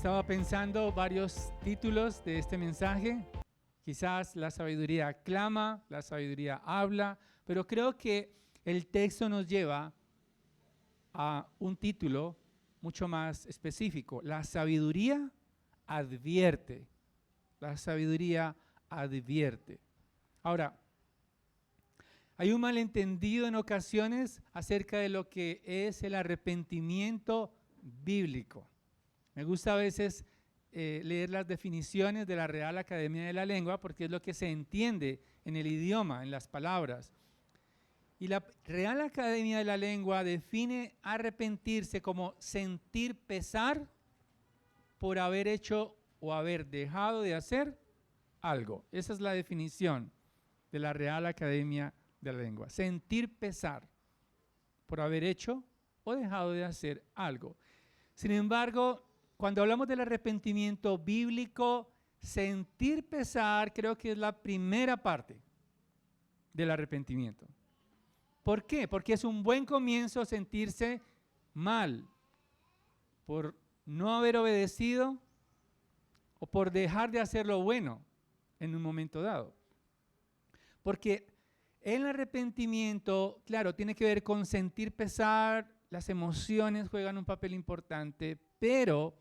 Estaba pensando varios títulos de este mensaje. Quizás la sabiduría clama, la sabiduría habla, pero creo que el texto nos lleva a un título mucho más específico. La sabiduría advierte. La sabiduría advierte. Ahora, hay un malentendido en ocasiones acerca de lo que es el arrepentimiento bíblico. Me gusta a veces leer las definiciones de la Real Academia de la Lengua porque es lo que se entiende en el idioma, en las palabras. Y la Real Academia de la Lengua define arrepentirse como sentir pesar por haber hecho o haber dejado de hacer algo. Esa es la definición de la Real Academia de la Lengua. Sentir pesar por haber hecho o dejado de hacer algo. Sin embargo, cuando hablamos del arrepentimiento bíblico, sentir pesar creo que es la primera parte del arrepentimiento. ¿Por qué? Porque es un buen comienzo sentirse mal por no haber obedecido o por dejar de hacer lo bueno en un momento dado. Porque el arrepentimiento, claro, tiene que ver con sentir pesar, las emociones juegan un papel importante, pero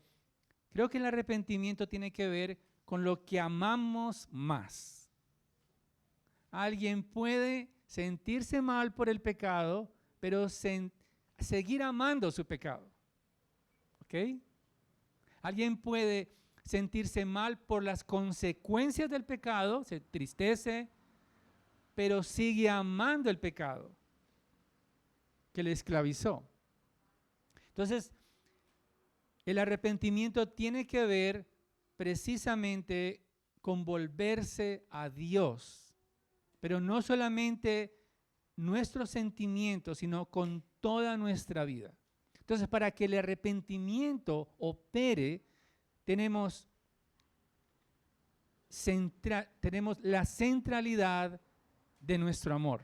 creo que el arrepentimiento tiene que ver con lo que amamos más. Alguien puede sentirse mal por el pecado, pero seguir amando su pecado. ¿Ok? Alguien puede sentirse mal por las consecuencias del pecado, se entristece, pero sigue amando el pecado que le esclavizó. Entonces, el arrepentimiento tiene que ver precisamente con volverse a Dios, pero no solamente nuestros sentimientos, sino con toda nuestra vida. Entonces, para que el arrepentimiento opere, tenemos la centralidad de nuestro amor.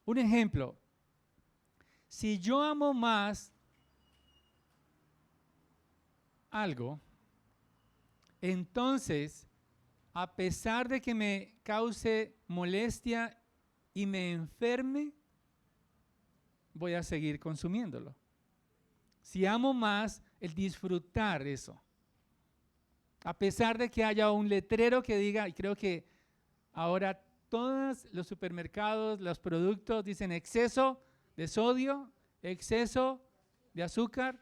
Un ejemplo, si yo amo más algo, entonces, a pesar de que me cause molestia y me enferme, voy a seguir consumiéndolo. Si amo más el disfrutar eso, a pesar de que haya un letrero que diga, y creo que ahora todos los supermercados, los productos dicen exceso de sodio, exceso de azúcar,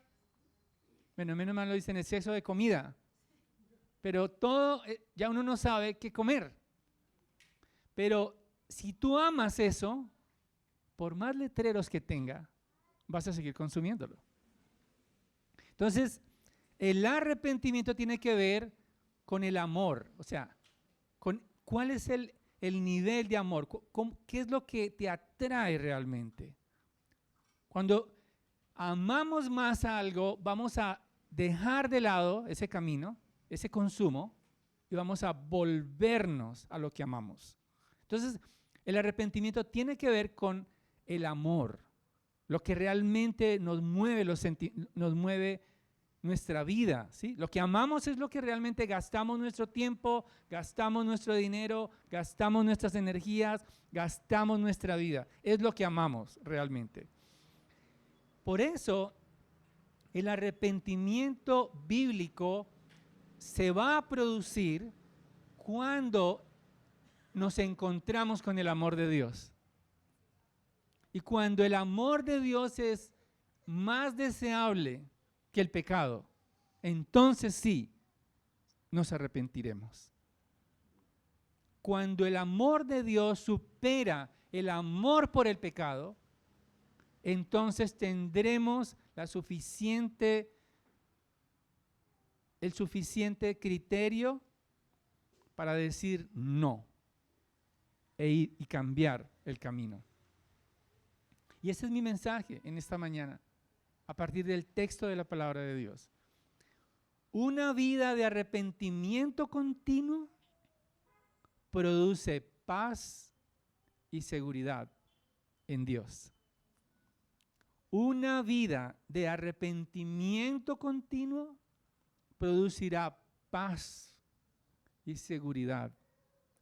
bueno, menos mal lo dicen exceso de comida, pero todo, ya uno no sabe qué comer. Pero si tú amas eso, por más letreros que tenga, vas a seguir consumiéndolo. Entonces, el arrepentimiento tiene que ver con el amor, o sea, con cuál es el nivel de amor, qué es lo que te atrae realmente. Cuando amamos más algo, vamos a dejar de lado ese camino, ese consumo, y vamos a volvernos a lo que amamos. Entonces, el arrepentimiento tiene que ver con el amor, lo que realmente nos mueve, nos mueve nuestra vida, ¿sí? Lo que amamos es lo que realmente gastamos nuestro tiempo, gastamos nuestro dinero, gastamos nuestras energías, gastamos nuestra vida. Es lo que amamos realmente. Por eso, el arrepentimiento bíblico se va a producir cuando nos encontramos con el amor de Dios. Y cuando el amor de Dios es más deseable que el pecado, entonces sí nos arrepentiremos. Cuando el amor de Dios supera el amor por el pecado, entonces tendremos el suficiente criterio para decir no e ir y cambiar el camino. Y ese es mi mensaje en esta mañana, a partir del texto de la palabra de Dios. Una vida de arrepentimiento continuo produce paz y seguridad en Dios. Una vida de arrepentimiento continuo producirá paz y seguridad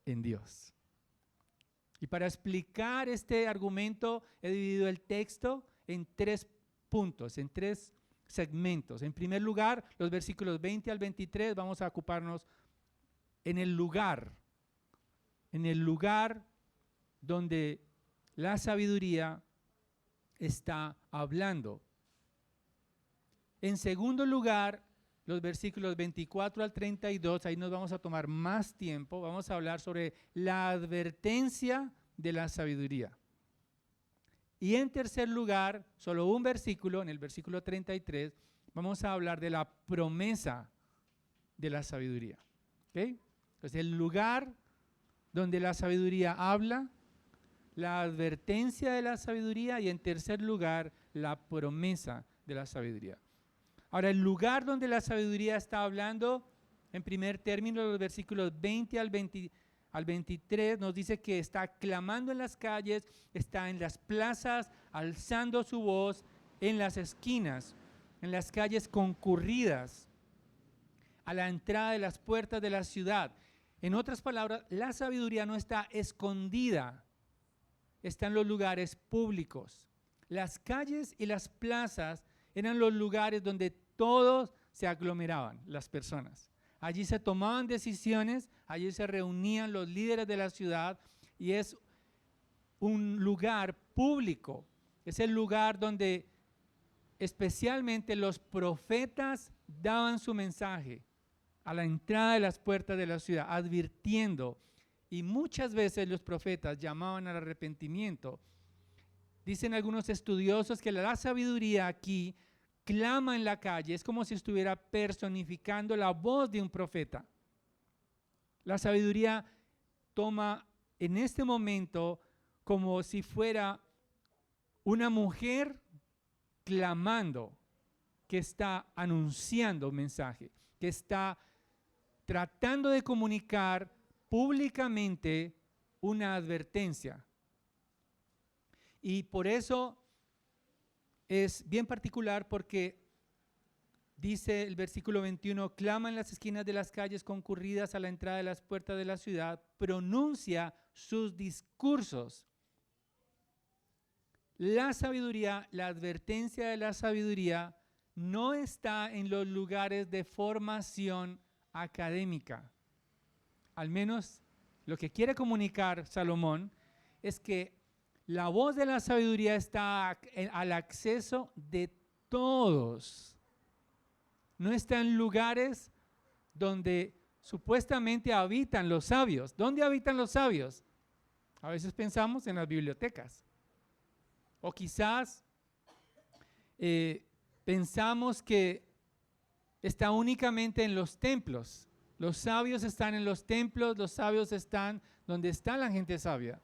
en Dios. Y para explicar este argumento he dividido el texto en 3 puntos, en 3 segmentos. En primer lugar, los versículos 20 al 23, vamos a ocuparnos en el lugar donde la sabiduría está hablando. En segundo lugar, los versículos 24 al 32, ahí nos vamos a tomar más tiempo, vamos a hablar sobre la advertencia de la sabiduría. Y en tercer lugar, solo un versículo, en el versículo 33, vamos a hablar de la promesa de la sabiduría. ¿Okay? Entonces, el lugar donde la sabiduría habla, la advertencia de la sabiduría y en tercer lugar, la promesa de la sabiduría. Ahora, el lugar donde la sabiduría está hablando, en primer término, los versículos 20 al 23, nos dice que está clamando en las calles, está en las plazas, alzando su voz, en las esquinas, en las calles concurridas, a la entrada de las puertas de la ciudad. En otras palabras, la sabiduría no está escondida, está en los lugares públicos. Las calles y las plazas eran los lugares donde todos se aglomeraban, las personas. Allí se tomaban decisiones, allí se reunían los líderes de la ciudad y es un lugar público. Es el lugar donde especialmente los profetas daban su mensaje a la entrada de las puertas de la ciudad, advirtiendo. Y muchas veces los profetas llamaban al arrepentimiento. Dicen algunos estudiosos que la sabiduría aquí clama en la calle, es como si estuviera personificando la voz de un profeta. La sabiduría toma en este momento como si fuera una mujer clamando, que está anunciando un mensaje, que está tratando de comunicar públicamente una advertencia. Y por eso es bien particular porque dice el versículo 21, clama en las esquinas de las calles concurridas a la entrada de las puertas de la ciudad, pronuncia sus discursos. La sabiduría, la advertencia de la sabiduría no está en los lugares de formación académica. Al menos lo que quiere comunicar Salomón es que la voz de la sabiduría está al acceso de todos. No está en lugares donde supuestamente habitan los sabios. ¿Dónde habitan los sabios? A veces pensamos en las bibliotecas. O quizás pensamos que está únicamente en los templos. Los sabios están en los templos, los sabios están donde está la gente sabia.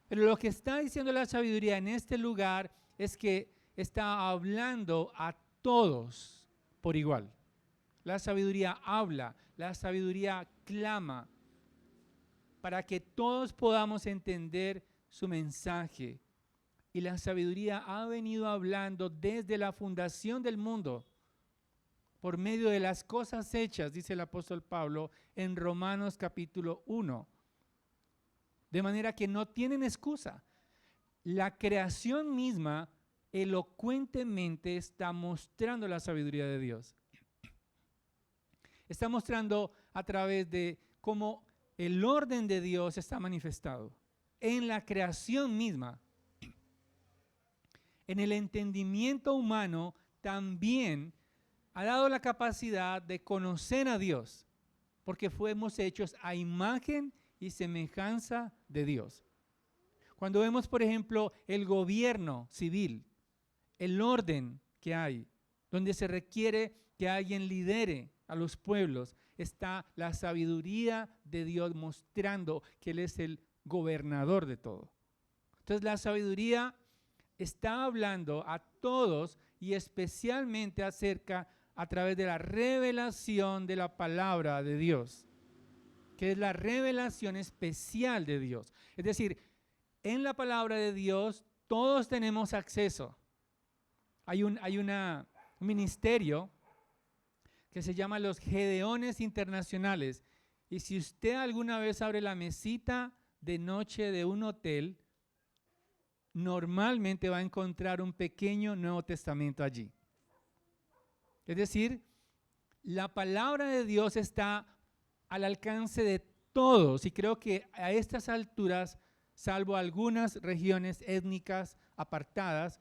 Pero lo que está diciendo la sabiduría en este lugar es que está hablando a todos por igual. La sabiduría habla, la sabiduría clama para que todos podamos entender su mensaje. Y la sabiduría ha venido hablando desde la fundación del mundo por medio de las cosas hechas, dice el apóstol Pablo en Romanos capítulo 1. De manera que no tienen excusa. La creación misma elocuentemente está mostrando la sabiduría de Dios. Está mostrando a través de cómo el orden de Dios está manifestado en la creación misma. En el entendimiento humano también ha dado la capacidad de conocer a Dios, porque fuimos hechos a imagen y semejanza de Dios. Cuando vemos, por ejemplo, el gobierno civil, el orden que hay, donde se requiere que alguien lidere a los pueblos, está la sabiduría de Dios mostrando que Él es el gobernador de todo. Entonces la sabiduría está hablando a todos y especialmente acerca a través de la revelación de la palabra de Dios, que es la revelación especial de Dios. Es decir, en la palabra de Dios todos tenemos acceso. Hay un ministerio que se llama los Gedeones Internacionales. Y si usted alguna vez abre la mesita de noche de un hotel, normalmente va a encontrar un pequeño Nuevo Testamento allí. Es decir, la palabra de Dios está al alcance de todos, y creo que a estas alturas, salvo algunas regiones étnicas apartadas,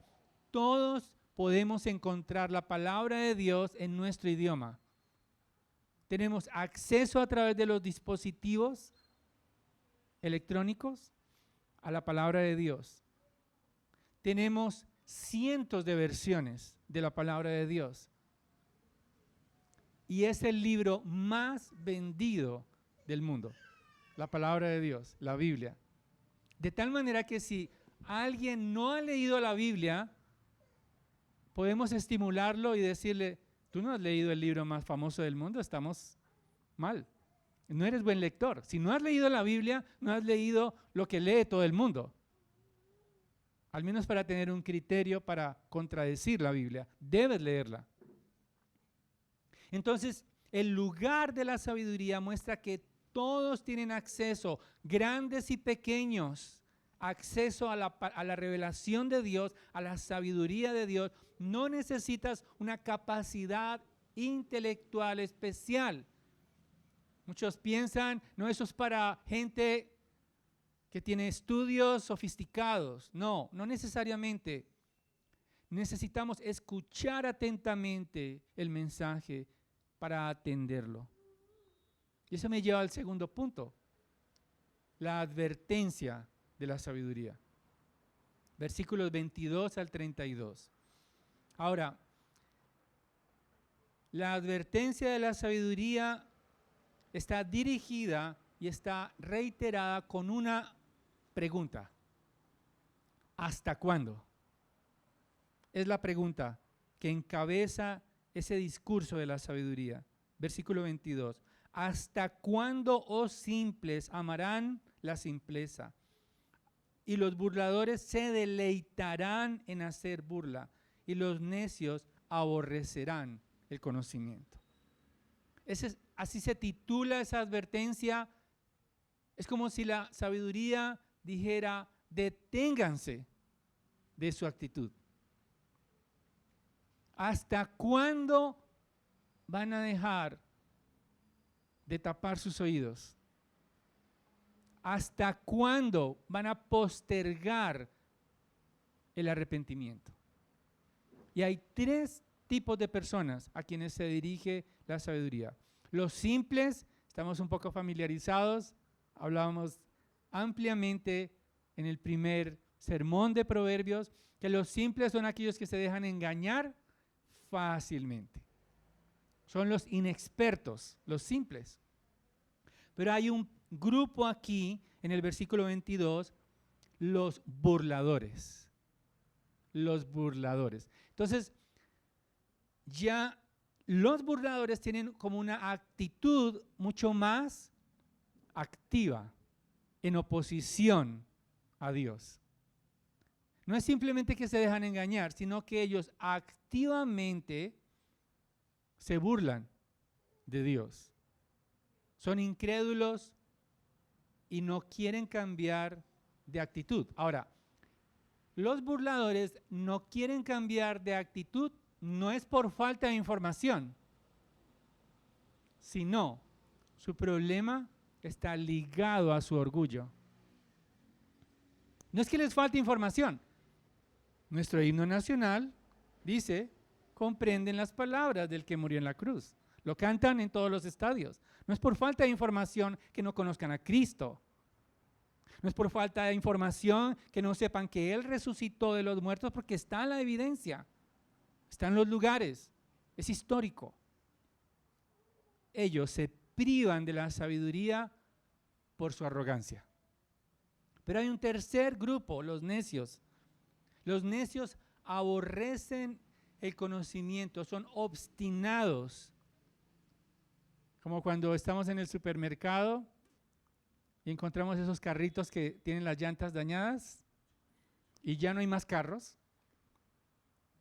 todos podemos encontrar la palabra de Dios en nuestro idioma. Tenemos acceso a través de los dispositivos electrónicos a la palabra de Dios. Tenemos cientos de versiones de la palabra de Dios. Y es el libro más vendido del mundo, la palabra de Dios, la Biblia. De tal manera que si alguien no ha leído la Biblia, podemos estimularlo y decirle, tú no has leído el libro más famoso del mundo, estamos mal. No eres buen lector. Si no has leído la Biblia, no has leído lo que lee todo el mundo. Al menos para tener un criterio para contradecir la Biblia, debes leerla. Entonces, el lugar de la sabiduría muestra que todos tienen acceso, grandes y pequeños, acceso a la revelación de Dios, a la sabiduría de Dios. No necesitas una capacidad intelectual especial. Muchos piensan, no, eso es para gente que tiene estudios sofisticados. No, no necesariamente. Necesitamos escuchar atentamente el mensaje para atenderlo. Y eso me lleva al segundo punto, la advertencia de la sabiduría. Versículos 22 al 32. Ahora, la advertencia de la sabiduría está dirigida y está reiterada con una pregunta. ¿Hasta cuándo? Es la pregunta que encabeza ese discurso de la sabiduría. Versículo 22. ¿Hasta cuándo, oh simples, amarán la simpleza? Y los burladores se deleitarán en hacer burla, y los necios aborrecerán el conocimiento. Así se titula esa advertencia. Es como si la sabiduría dijera, deténganse de su actitud. ¿Hasta cuándo van a dejar de tapar sus oídos? ¿Hasta cuándo van a postergar el arrepentimiento? Y hay tres tipos de personas a quienes se dirige la sabiduría. Los simples, estamos un poco familiarizados, hablábamos ampliamente en el primer sermón de Proverbios, que los simples son aquellos que se dejan engañar fácilmente. Son los inexpertos, los simples. Pero hay un grupo aquí, en el versículo 22, los burladores. Los burladores. Entonces, ya los burladores tienen como una actitud mucho más activa, en oposición a Dios. No es simplemente que se dejan engañar, sino que ellos activamente se burlan de Dios. Son incrédulos y no quieren cambiar de actitud. Ahora, los burladores no quieren cambiar de actitud, no es por falta de información, sino su problema está ligado a su orgullo. No es que les falte información. Nuestro himno nacional dice, comprenden las palabras del que murió en la cruz. Lo cantan en todos los estadios. No es por falta de información que no conozcan a Cristo. No es por falta de información que no sepan que Él resucitó de los muertos, porque está la evidencia. Está en los lugares. Es histórico. Ellos se privan de la sabiduría por su arrogancia. Pero hay un tercer grupo, los necios. Los necios aborrecen el conocimiento, son obstinados. Como cuando estamos en el supermercado y encontramos esos carritos que tienen las llantas dañadas y ya no hay más carros.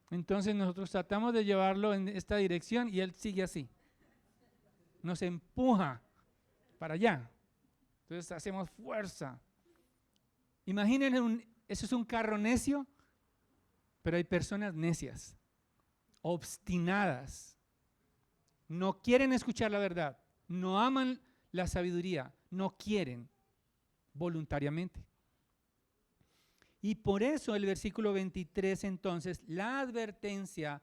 Entonces nosotros tratamos de llevarlo en esta dirección y él sigue así. nos empuja para allá. Entonces hacemos fuerza. Imaginen, eso es un carro necio, pero hay personas necias, obstinadas, no quieren escuchar la verdad, no aman la sabiduría, no quieren voluntariamente. Y por eso el versículo 23 entonces, la advertencia,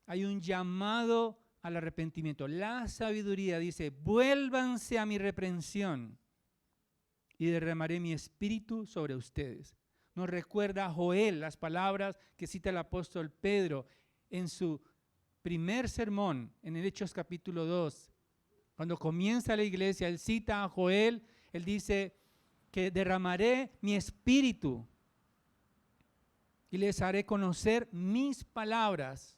hay un llamado al arrepentimiento. La sabiduría dice, vuélvanse a mi reprensión y derramaré mi espíritu sobre ustedes. Nos recuerda a Joel las palabras que cita el apóstol Pedro en su primer sermón en el Hechos capítulo 2. Cuando comienza la iglesia, él cita a Joel, él dice que derramaré mi espíritu y les haré conocer mis palabras.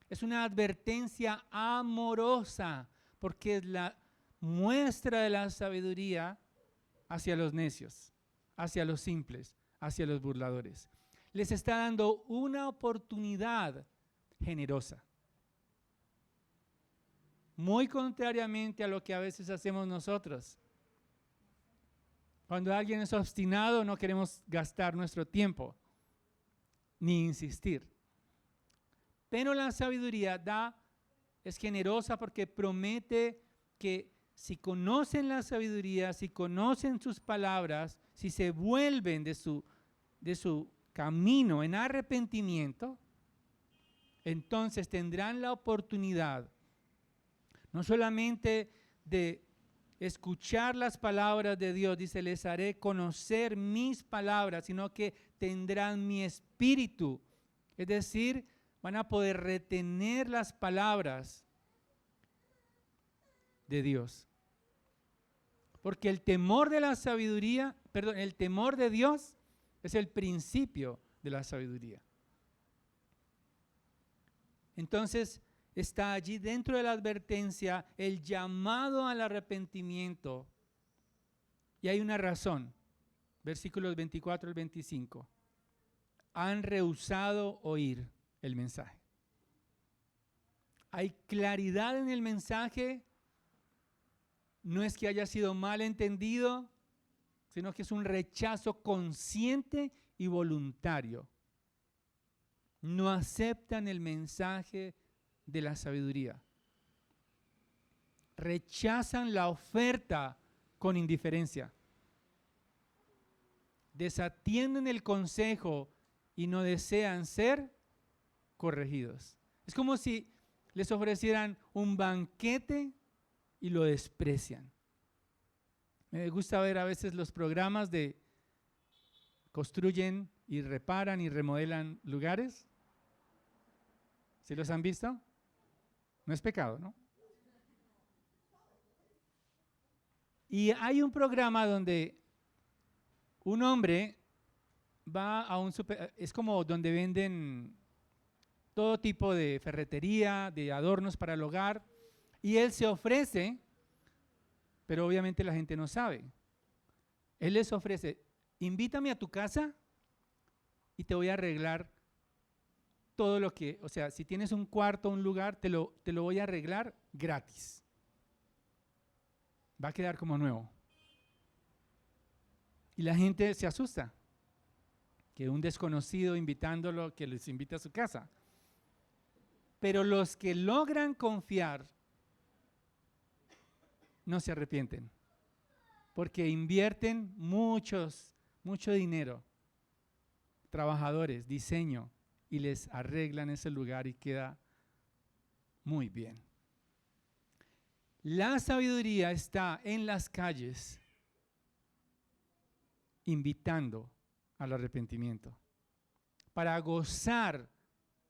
Es una advertencia amorosa porque es la muestra de la sabiduría hacia los necios, hacia los simples, hacia los burladores. Les está dando una oportunidad generosa. Muy contrariamente a lo que a veces hacemos nosotros. Cuando alguien es obstinado, no queremos gastar nuestro tiempo ni insistir. Pero la sabiduría es generosa porque promete que si conocen la sabiduría, si conocen sus palabras, si se vuelven de su camino en arrepentimiento, entonces tendrán la oportunidad no solamente de escuchar las palabras de Dios, dice, les haré conocer mis palabras, sino que tendrán mi espíritu. Es decir, van a poder retener las palabras de Dios. Porque el temor de la sabiduría, el temor de Dios es el principio de la sabiduría. Entonces, está allí dentro de la advertencia el llamado al arrepentimiento. Y hay una razón. Versículos 24 al 25. Han rehusado oír el mensaje. Hay claridad en el mensaje. No es que haya sido mal entendido, sino que es un rechazo consciente y voluntario. No aceptan el mensaje de la sabiduría. Rechazan la oferta con indiferencia. Desatienden el consejo y no desean ser corregidos. Es como si les ofrecieran un banquete y lo desprecian. Me gusta ver a veces los programas de construyen y reparan y remodelan lugares. ¿Sí los han visto? No es pecado, ¿no? Y hay un programa donde un hombre va a un es como donde venden todo tipo de ferretería, de adornos para el hogar, y él se ofrece, pero obviamente la gente no sabe. Él les ofrece, invítame a tu casa y te voy a arreglar todo lo que, o sea, si tienes un cuarto, un lugar, te lo voy a arreglar gratis. Va a quedar como nuevo. Y la gente se asusta, que un desconocido invitándolo, que les invita a su casa. Pero los que logran confiar no se arrepienten, porque invierten mucho dinero, trabajadores, diseño, y les arreglan ese lugar y queda muy bien. La sabiduría está en las calles invitando al arrepentimiento para gozar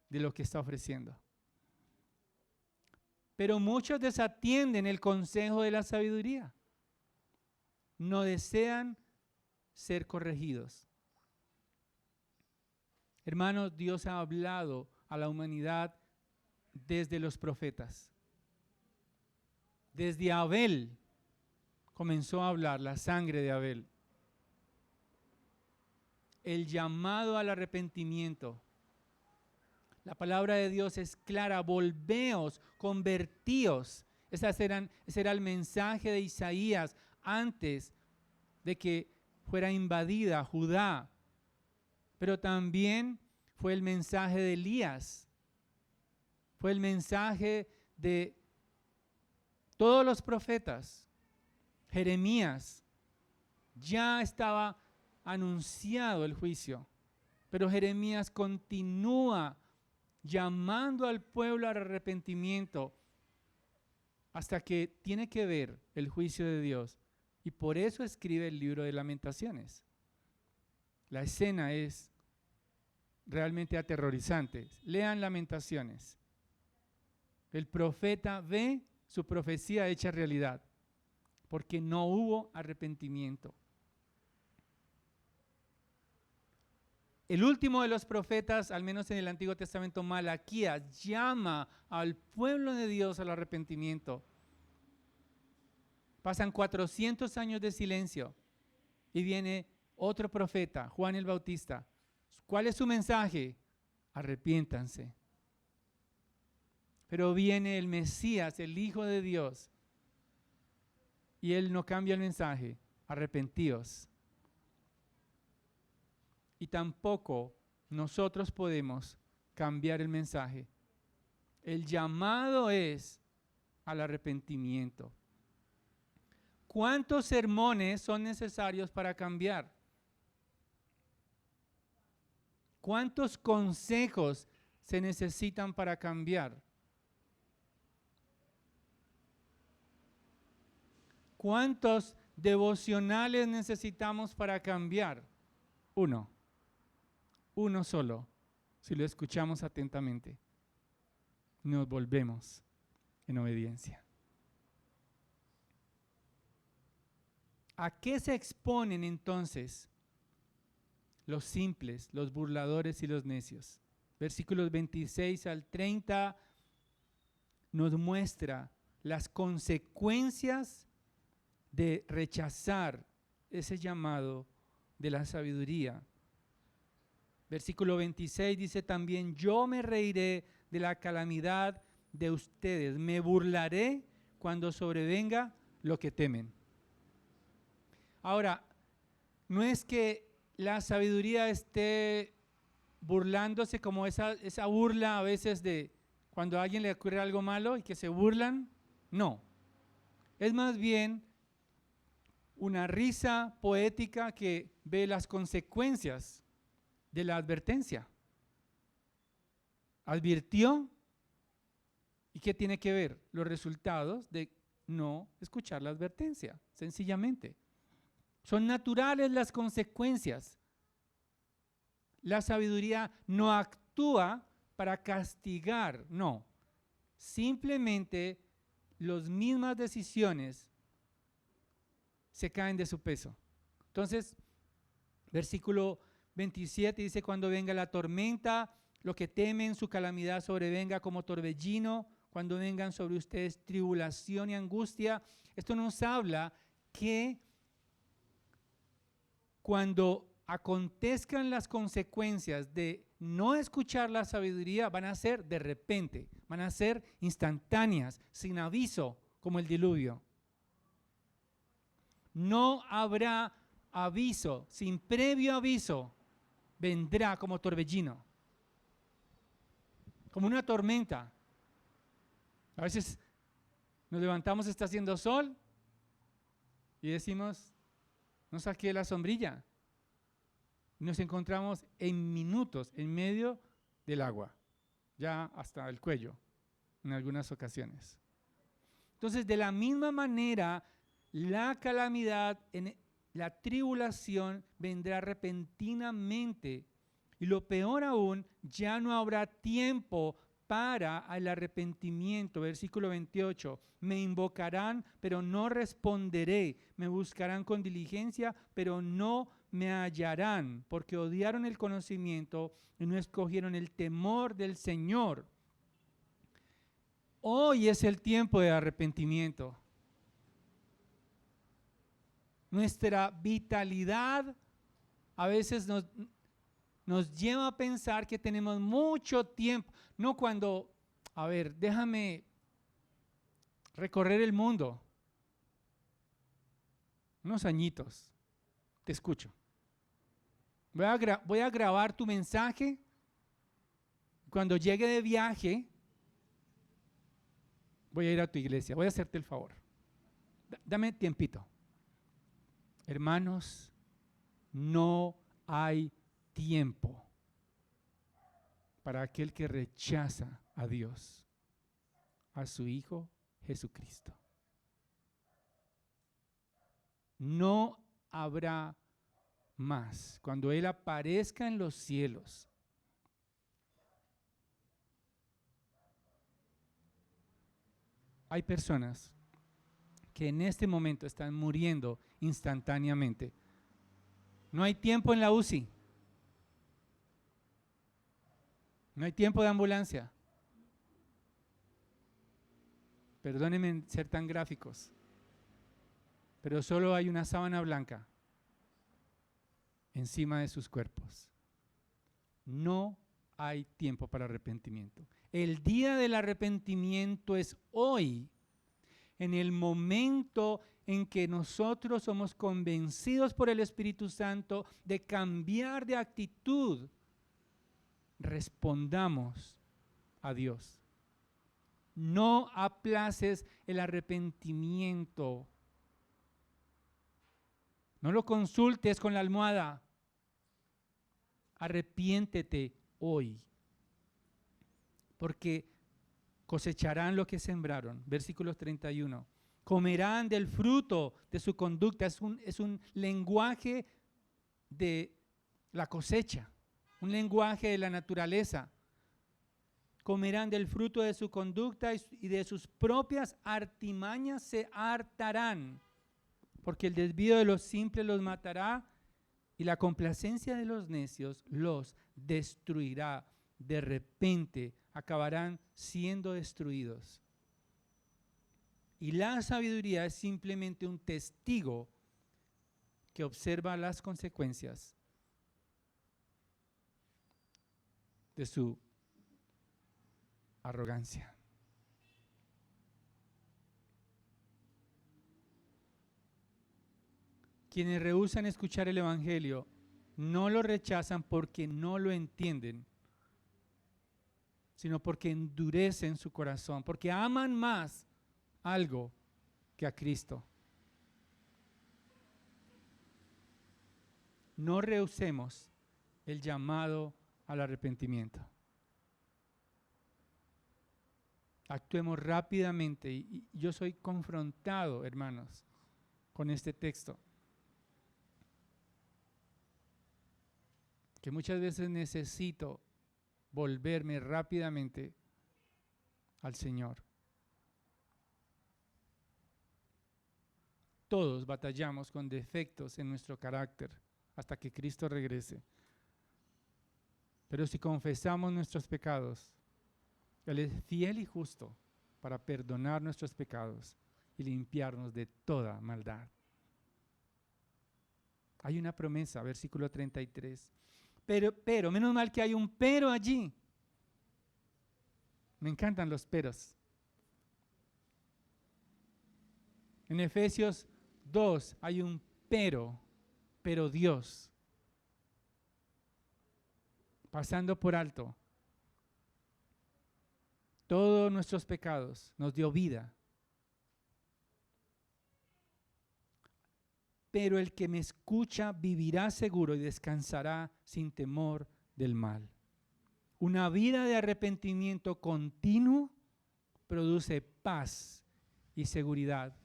de lo que está ofreciendo. Pero muchos desatienden el consejo de la sabiduría. No desean ser corregidos. Hermanos, Dios ha hablado a la humanidad desde los profetas. Desde Abel comenzó a hablar, la sangre de Abel. El llamado al arrepentimiento. La palabra de Dios es clara, volveos, convertíos Ese era el mensaje de Isaías antes de que fuera invadida Judá. Pero también fue el mensaje de Elías. Fue el mensaje de todos los profetas. Jeremías, ya estaba anunciado el juicio, pero Jeremías continúa llamando al pueblo al arrepentimiento hasta que tiene que ver el juicio de Dios. Y por eso escribe el libro de Lamentaciones. La escena es realmente aterrorizante. Lean Lamentaciones. El profeta ve su profecía hecha realidad, porque no hubo arrepentimiento. El último de los profetas, al menos en el Antiguo Testamento, Malaquías, llama al pueblo de Dios al arrepentimiento. Pasan 400 años de silencio y viene otro profeta, Juan el Bautista. ¿Cuál es su mensaje? Arrepiéntanse. Pero viene el Mesías, el Hijo de Dios, y él no cambia el mensaje, arrepentíos. Y tampoco nosotros podemos cambiar el mensaje. El llamado es al arrepentimiento. ¿Cuántos sermones son necesarios para cambiar? ¿Cuántos consejos se necesitan para cambiar? ¿Cuántos devocionales necesitamos para cambiar? Uno solo, si lo escuchamos atentamente. Nos volvemos en obediencia. ¿A qué se exponen entonces los simples, los burladores y los necios? Versículos 26 al 30 nos muestra las consecuencias de rechazar ese llamado de la sabiduría. Versículo 26 dice también: yo me reiré de la calamidad de ustedes, me burlaré cuando sobrevenga lo que temen. Ahora, no es que la sabiduría esté burlándose como esa burla a veces de cuando a alguien le ocurre algo malo y que se burlan. No, es más bien una risa poética que ve las consecuencias de la advertencia. Advirtió, ¿y qué tiene que ver? Los resultados de no escuchar la advertencia, sencillamente. Son naturales las consecuencias. La sabiduría no actúa para castigar, no. Simplemente las mismas decisiones se caen de su peso. Entonces, versículo 27 dice: cuando venga la tormenta, lo que temen, su calamidad sobrevenga como torbellino, cuando vengan sobre ustedes tribulación y angustia. Esto nos habla que cuando acontezcan las consecuencias de no escuchar la sabiduría, van a ser de repente, van a ser instantáneas, sin aviso, como el diluvio. No habrá aviso, sin previo aviso, vendrá como torbellino, como una tormenta. A veces nos levantamos, está haciendo sol y decimos: no saqué la sombrilla. Nos encontramos en minutos en medio del agua, ya hasta el cuello en algunas ocasiones. Entonces, de la misma manera, la calamidad, la tribulación vendrá repentinamente, y lo peor aún, ya no habrá tiempo para el arrepentimiento. Versículo 28, me invocarán, pero no responderé, me buscarán con diligencia, pero no me hallarán, porque odiaron el conocimiento y no escogieron el temor del Señor. Hoy es el tiempo de arrepentimiento. Nuestra vitalidad a veces nos lleva a pensar que tenemos mucho tiempo. No cuando, a ver, déjame recorrer el mundo. Unos añitos. Te escucho. Voy a grabar tu mensaje. Cuando llegue de viaje, voy a ir a tu iglesia. Voy a hacerte el favor. Dame tiempito. Hermanos, no hay tiempo para aquel que rechaza a Dios, a su Hijo Jesucristo. No habrá más. Cuando Él aparezca en los cielos, hay personas que en este momento están muriendo instantáneamente. No hay tiempo en la UCI. No hay tiempo de ambulancia. Perdónenme ser tan gráficos, pero solo hay una sábana blanca encima de sus cuerpos. No hay tiempo para arrepentimiento. El día del arrepentimiento es hoy, en el momento en que nosotros somos convencidos por el Espíritu Santo de cambiar de actitud. Respondamos a Dios. No aplaces el arrepentimiento. No lo consultes con la almohada. Arrepiéntete hoy. Porque cosecharán lo que sembraron. Versículo 31. Comerán del fruto de su conducta. Es un lenguaje de la cosecha. Un lenguaje de la naturaleza. Comerán del fruto de su conducta y de sus propias artimañas se hartarán. Porque el desvío de los simples los matará y la complacencia de los necios los destruirá. De repente acabarán siendo destruidos. Y la sabiduría es simplemente un testigo que observa las consecuencias de su arrogancia. Quienes rehúsan escuchar el Evangelio no lo rechazan porque no lo entienden, sino porque endurecen su corazón, porque aman más algo que a Cristo. No rehusemos el llamado al arrepentimiento. Actuemos rápidamente y yo soy confrontado, hermanos, con este texto. Que muchas veces necesito volverme rápidamente al Señor. Todos batallamos con defectos en nuestro carácter hasta que Cristo regrese. Pero si confesamos nuestros pecados, Él es fiel y justo para perdonar nuestros pecados y limpiarnos de toda maldad. Hay una promesa, versículo 33. Pero, menos mal que hay un pero allí. Me encantan los peros. En Efesios 2 hay un pero Dios, pasando por alto todos nuestros pecados, nos dio vida. Pero el que me escucha vivirá seguro y descansará sin temor del mal. Una vida de arrepentimiento continuo produce paz y seguridad.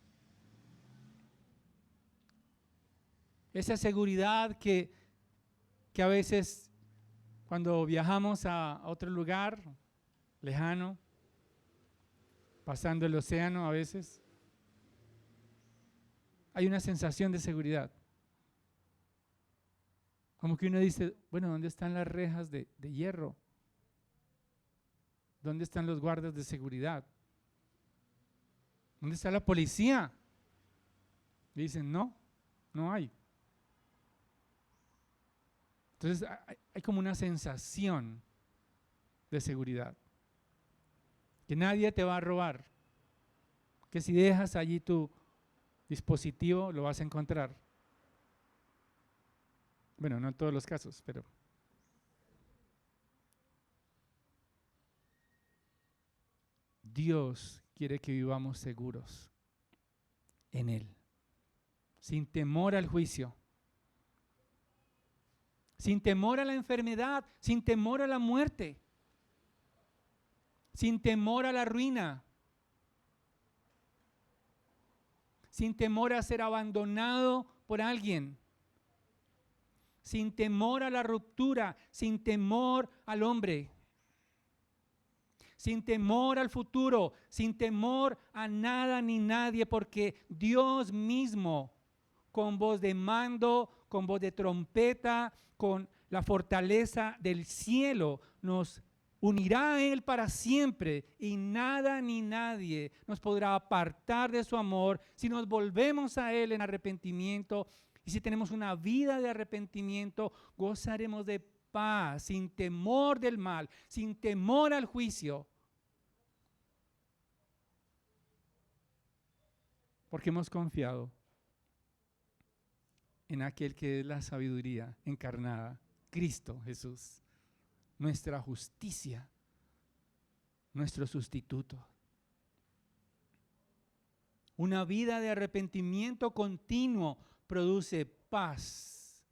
Esa seguridad que a veces cuando viajamos a otro lugar lejano, pasando el océano a veces, hay una sensación de seguridad. Como que uno dice, bueno, ¿dónde están las rejas de hierro? ¿Dónde están los guardas de seguridad? ¿Dónde está la policía? Y dicen, no hay. Entonces hay como una sensación de seguridad. Que nadie te va a robar. que si dejas allí tu dispositivo lo vas a encontrar. Bueno, no en todos los casos, pero Dios quiere que vivamos seguros en Él, sin temor al juicio, sin temor a la enfermedad, sin temor a la muerte, sin temor a la ruina, sin temor a ser abandonado por alguien, sin temor a la ruptura, sin temor al hombre, sin temor al futuro, sin temor a nada ni nadie, porque Dios mismo, con voz de mando, con voz de trompeta, con la fortaleza del cielo, nos unirá a Él para siempre, y nada ni nadie nos podrá apartar de su amor si nos volvemos a Él en arrepentimiento. Y si tenemos una vida de arrepentimiento, gozaremos de paz, sin temor del mal, sin temor al juicio. Porque hemos confiado en aquel que es la sabiduría encarnada, Cristo Jesús, nuestra justicia, nuestro sustituto. Una vida de arrepentimiento continuo produce paz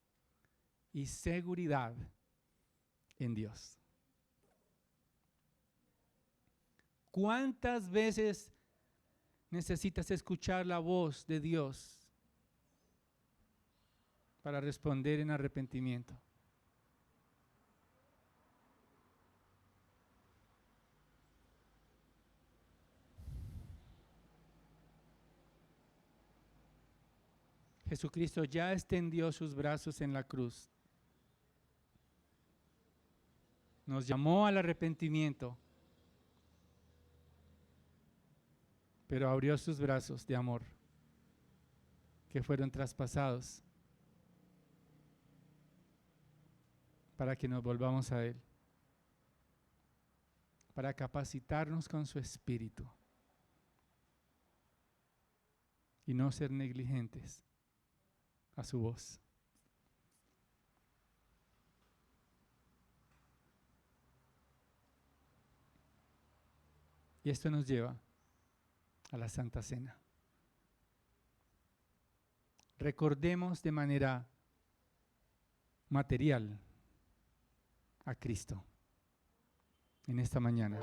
y seguridad en Dios. ¿Cuántas veces necesitas escuchar la voz de Dios para responder en arrepentimiento? Jesucristo ya extendió sus brazos en la cruz. Nos llamó al arrepentimiento, pero abrió sus brazos de amor, que fueron traspasados, para que nos volvamos a Él, para capacitarnos con su Espíritu y no ser negligentes a su voz. Y esto nos lleva a la Santa Cena. Recordemos de manera material a Cristo en esta mañana.